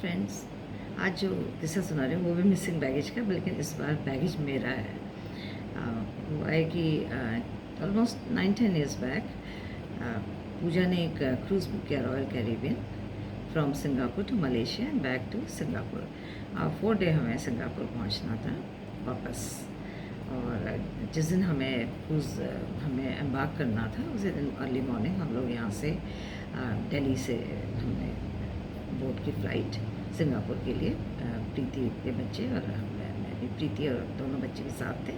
Friends, आज जो किस्सा सुना रही हूँ वो भी मिसिंग बैगेज का, लेकिन इस बार बैगेज मेरा है। हुआ है कि ऑलमोस्ट 9-10 ईयर्स बैक पूजा ने एक क्रूज़ बुक किया, Royal Caribbean, from Singapore to Malaysia and back to Singapore. 4 day हमें सिंगापुर पहुँचना था वापस। और जिस दिन हमें क्रूज़ हमें एम्बार्क करना था उसी दिन अर्ली मॉर्निंग हम लोग यहाँ से दिल्ली से हमने बोट की फ़्लाइट सिंगापुर के लिए, प्रीति के बच्चे और मैं भी, प्रीति और दोनों बच्चे भी साथ थे।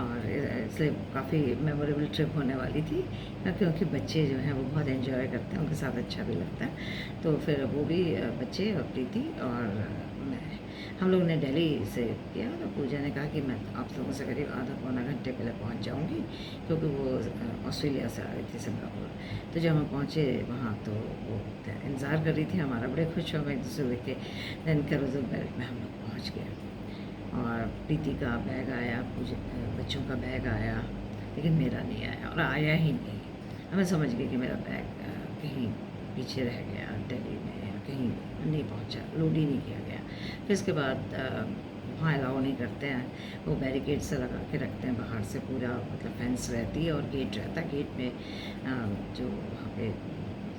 और इसलिए काफ़ी मेमोरेबल ट्रिप होने वाली थी, क्योंकि बच्चे जो हैं वो बहुत एंजॉय करते हैं, उनके साथ अच्छा भी लगता है। तो फिर वो भी बच्चे और प्रीति और मैं, हम लोगों ने दिल्ली से किया। तो पूजा ने कहा कि मैं आप लोगों से करीब आधा पौना घंटे पहले पहुंच जाऊंगी, क्योंकि वो ऑस्ट्रेलिया से आ रही थी सिंगापुर। तो जब हम पहुंचे वहाँ तो वो इंतज़ार कर रही थी हमारा, बड़े खुश हो हम एक दूसरे देख के। दैन कैरोज़ल बेल्ट में हम लोग पहुँच गए और प्रीति का बैग आया, पूजा बच्चों का बैग आया, लेकिन मेरा नहीं आया और आया ही नहीं। हमें समझ गई कि मेरा बैग कहीं पीछे रह गया दिल्ली में, कहीं नहीं पहुंचा, लोड ही नहीं किया गया। फिर इसके बाद वहाँ अलाउ नहीं करते हैं, वो बैरिकेड से लगा के रखते हैं बाहर से, पूरा मतलब फेंस रहती है और गेट रहता है। गेट में जो वहाँ पे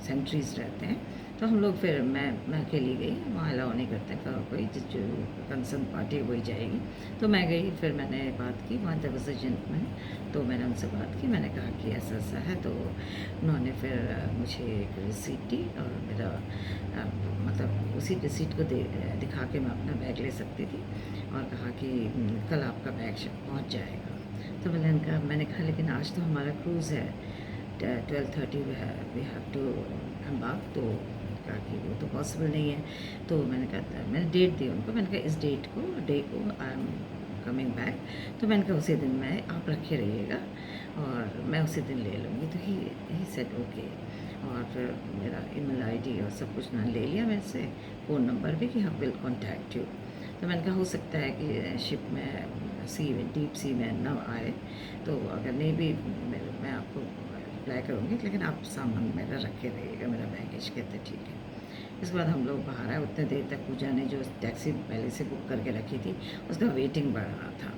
सेंट्रीज रहते हैं। तो हम लोग फिर मैं अकेली गई, वहाँ अलाउ नहीं करते हैं, कोई जो कंसर्न पार्टी वही जाएगी। तो मैं गई, फिर मैंने बात की वहाँ तक उस एजेंट में। तो मैंने उनसे बात की, मैंने कहा कि ऐसा ऐसा है। तो उन्होंने फिर मुझे एक रिसीट दी और मेरा मतलब उसी रिसीट को दिखा के मैं अपना बैग ले सकती थी, और कहा कि कल आपका बैग पहुँच जाएगा। तो मैंने कहा लेकिन आज तो हमारा क्रूज़ है 12:30, वी हैव टू एम्बार्क। तो कहा कि वो तो पॉसिबल नहीं है। तो मैंने डेट दी उनको, मैंने कहा इस डेट को डे को आई एम कमिंग बैक। तो मैंने कहा उसी दिन मैं आप रखे रहिएगा और मैं उसी दिन ले लूँगी। तो ही सेड ओके। और फिर मेरा ईमेल आईडी और सब कुछ उन्होंने ले लिया मेरे से, फ़ोन नंबर भी, कि हम विल कॉन्टैक्ट यू। तो मैंने कहा हो सकता है कि शिप में सी में डीप सी में ना आए, तो अगर नहीं भी मैं आपको रिप्लाई करूँगी, लेकिन आप सामान मेरा रखे रहिएगा, मेरा बैगेज। कहते ठीक है। इसके बाद हम लोग बाहर आए। उतने देर तक पूजा ने जो टैक्सी पहले से बुक करके रखी थी उसका वेटिंग बढ़ रहा था।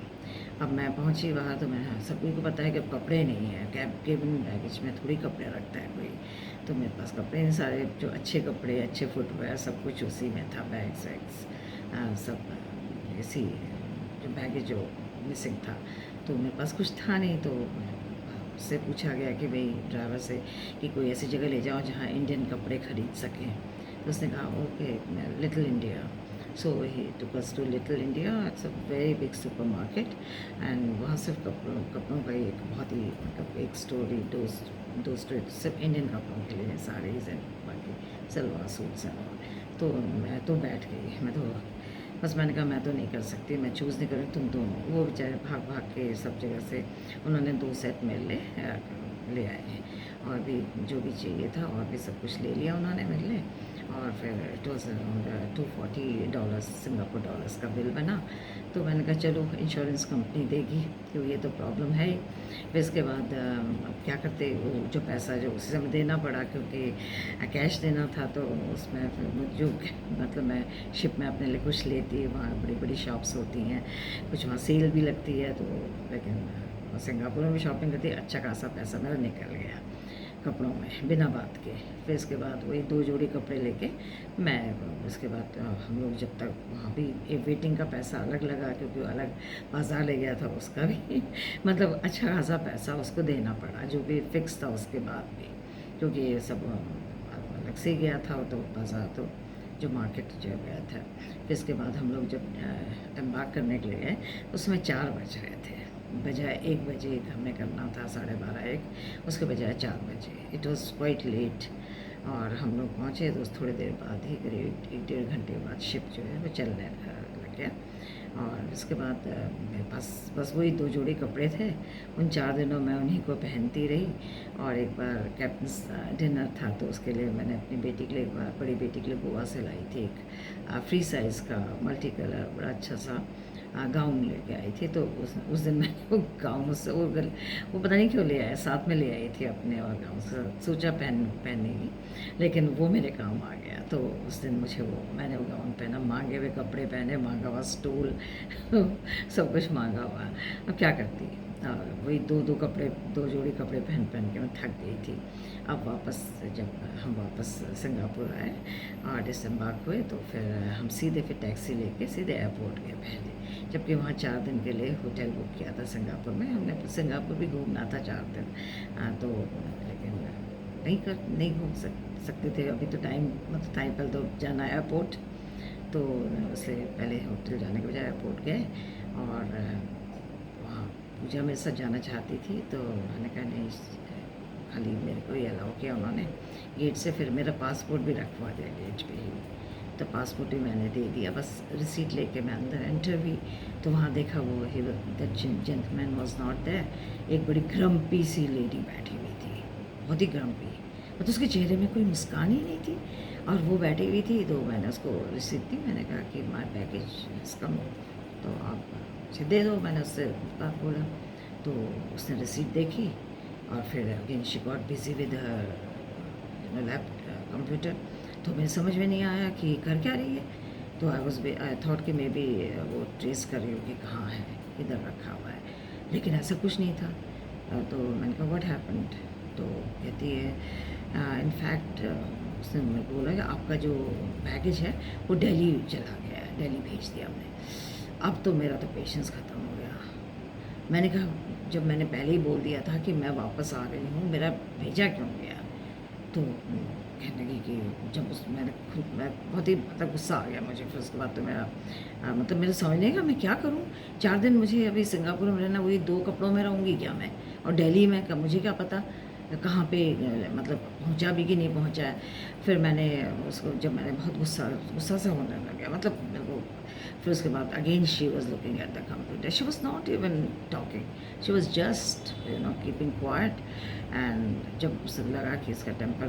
अब मैं पहुंची वहाँ तो मैं, सभी को पता है कि कपड़े नहीं हैं, केबिन बैगेज में थोड़ी कपड़े रखता है कोई। तो मेरे पास कपड़े नहीं, सारे जो अच्छे कपड़े, अच्छे फुटवेयर सब कुछ उसी में था, बैग्स वैग्स सब इसी जो बैगेज जो मिसिंग था। तो मेरे पास कुछ था नहीं। तो उससे पूछा गया कि भाई ड्राइवर से कि कोई ऐसी जगह ले जाओ जहाँ इंडियन कपड़े खरीद सकें। तो उसने कहा okay, little India. So he took us to little India. It's a very big supermarket and वहाँ सिर्फ कपड़ों का एक बहुत ही मतलब एक स्टोरी, दो स्टोरी सिर्फ इंडियन कपड़ों के लिए, साड़ीज़ एंड बाकी सलवार सूट्स एंड ऑल। तो मैं तो बैठ गई, मैं तो बस मैंने कहा मैं तो नहीं कर सकती, मैं चूज़ नहीं करूँ, तुम दोनों। वो बेचारे भाग भाग के सब जगह से उन्होंने 2 सेट मेरे ले आए हैं, और भी जो भी चाहिए था और भी सब कुछ ले लिया उन्होंने मेरे लिए। और फिर it was around $240 Singapore dollars का बिल बना। तो मैंने कहा चलो इंश्योरेंस कंपनी देगी, क्योंकि ये तो प्रॉब्लम है ही। फिर इसके बाद अब क्या करते, वो जो पैसा जो उसी समय देना पड़ा, क्योंकि कैश देना था। तो उसमें फिर जो मतलब मैं शिप में अपने लिए कुछ लेती, वहाँ बड़ी बड़ी शॉप्स होती हैं, कुछ वहाँ सेल भी लगती है। तो लेकिन सिंगापुर में भी शॉपिंग करती, अच्छा खासा पैसा मेरा निकल गया कपड़ों में बिना बात के। फिर इसके बाद वही 2 जोड़ी कपड़े लेके मैं, उसके बाद हम लोग जब तक वहाँ भी वेटिंग का पैसा अलग लगा, क्योंकि अलग बाज़ार ले गया था उसका भी मतलब अच्छा खासा पैसा उसको देना पड़ा, जो भी फिक्स था उसके बाद भी, क्योंकि ये सब अलग से गया था। तो बाज़ार तो जो मार्केट जो गया था। फिर इसके बाद हम लोग जब एम्बार्क करने के लिए गए, उसमें 4 बज रहे थे, बजाय 1 बजे हमें करना था, 12:30-1, उसके बजाय 4 बजे। It was quite late. और हम लोग पहुँचे तो थोड़ी देर बाद ही, करीब 1-1.5 घंटे बाद शिप जो है वो चलने लग गया। और इसके बाद मेरे पास बस वही 2 जोड़ी कपड़े थे। उन 4 दिनों में उन्हीं को पहनती रही। और एक बार कैप्टन्स डिनर था, तो उसके लिए मैंने अपनी बेटी के लिए, एक बार बड़ी बेटी के लिए गोवा से लाई थी एक फ्री साइज़ का मल्टी कलर बड़ा अच्छा सा गाउन लेके आई थी, तो उस दिन मैंने वो गाउन उससे वो पता नहीं क्यों ले आया, साथ में ले आई थी अपने, और गाउन से सोचा पहनेगी, लेकिन वो मेरे काम आ गया। तो उस दिन मैंने वो गाउन पहना, मांगे हुए कपड़े पहने, मांगा हुआ स्टूल सब कुछ मांगा हुआ। अब क्या करती, वही दो जोड़ी कपड़े पहन पहन के मैं थक गई थी। अब जब हम वापस सिंगापुर आए और डिसम्बार्क हुए, तो फिर हम फिर टैक्सी लेके सीधे एयरपोर्ट गए पहले, जबकि वहाँ 4 दिन के लिए होटल बुक किया था सिंगापुर में। हमने सिंगापुर भी घूमना था 4 दिन, तो लेकिन नहीं घूम सकते थे अभी, तो टाइम पहले तो जाना एयरपोर्ट, तो उससे पहले होटल जाने के बजाय एयरपोर्ट गए। और वहाँ पूजा मेरे साथ जाना चाहती थी, तो मैंने कहा नहीं, खाली मेरे को ही अलाउ किया उन्होंने गेट से। फिर मेरा पासपोर्ट भी रखवा दिया गेट पे ही, तो पासपोर्ट भी मैंने दे दिया, बस रिसीट लेके मैं अंदर एंटर हुई। तो वहाँ देखा वो that gentleman was not there. एक बड़ी ग्रम्पी सी लेडी बैठी हुई थी, बहुत ही ग्रम्पी, मतलब उसके चेहरे में कोई मुस्कान ही नहीं थी, और वो बैठी हुई थी। तो मैंने उसको रिसीट दी, मैंने कहा कि माई पैकेज कम, तो आप मुझे दे दो, मैंने उससे बात बोला। तो उसने रिसीट देखी, और फिर again she got busy with computer. तो मुझे समझ में नहीं आया कि कर क्या रही है। तो आई थॉट कि मे बी वो ट्रेस कर रही होगी कहाँ है, इधर रखा हुआ है, लेकिन ऐसा कुछ नहीं था। तो मैंने कहा व्हाट हैपेंड, तो कहती है इनफैक्ट उसने मुझे बोला कि आपका जो बैगेज है वो दिल्ली चला गया है, दिल्ली भेज दिया हमने। अब तो मेरा तो पेशेंस ख़त्म हो गया। मैंने कहा, जब मैंने पहले ही बोल दिया था कि मैं वापस आ रही हूँ, मेरा भेजा क्यों गया? तो कहने लगी कि मैं बहुत ही मतलब गुस्सा आ गया मुझे। फिर उसके बाद तो मतलब मेरे समझने का मैं क्या करूँ। 4 दिन मुझे अभी सिंगापुर में रहना, वही 2 कपड़ों में रहूँगी क्या मैं? और दिल्ली में मुझे क्या पता कहाँ पे मतलब पहुँचा भी कि नहीं पहुँचा है। फिर मैंने उसको, जब मैंने बहुत गुस्सा सा होने लग गया, मतलब मेरे को। फिर उसके बाद again she was looking at the computer, she was not even talking, she was just keeping quiet. And जब उसे लगा कि इसका टेम्पर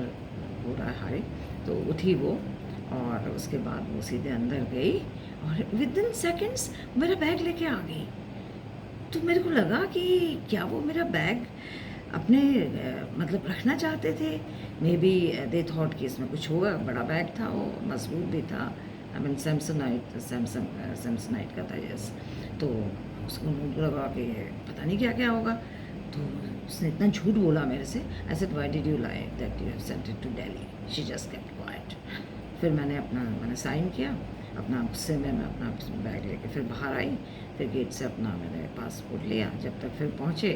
हो रहा है हाई, तो उठी वो, और उसके बाद वो सीधे अंदर गई, और विद इन सेकेंड्स मेरा बैग लेके आ गई। तो मेरे को लगा कि क्या वो मेरा बैग अपने मतलब रखना चाहते थे? मे बी दे थॉट कि इसमें कुछ होगा। बड़ा बैग था वो, मजबूत भी था, आई मीन सैमसंगाइट का था, यस। तो उसको लगा कि पता नहीं क्या क्या होगा। तो उसने इतना झूठ बोला मेरे से। I said why did you lie that you have sent it to Delhi? She just kept quite. फिर मैंने साइन किया अपना, गुस्से में मैं अपना बैग लेके फिर बाहर आई। फिर गेट से अपना मैंने पासपोर्ट लिया। जब तक फिर पहुँचे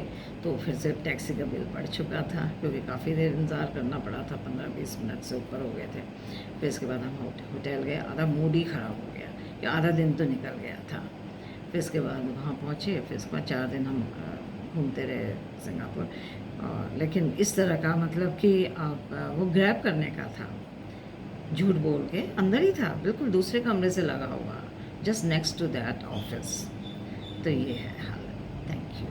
तो फिर से टैक्सी का बिल बढ़ चुका था, क्योंकि काफ़ी देर इंतज़ार करना पड़ा था, 15-20 मिनट से ऊपर हो गए थे। फिर इसके बाद हम होटल गए। आधा मूड ही ख़राब हो गया कि आधा दिन तो निकल गया था। फिर इसके बाद वहाँ पहुँचे। फिर इसके बाद 4 दिन हम घूमते रहे सिंगापुर। लेकिन इस तरह का मतलब कि आप वो ग्रैब करने का था, झूठ बोल के अंदर ही था, बिल्कुल दूसरे कमरे से लगा हुआ, just next to that office. तो ये है हाल। Thank you.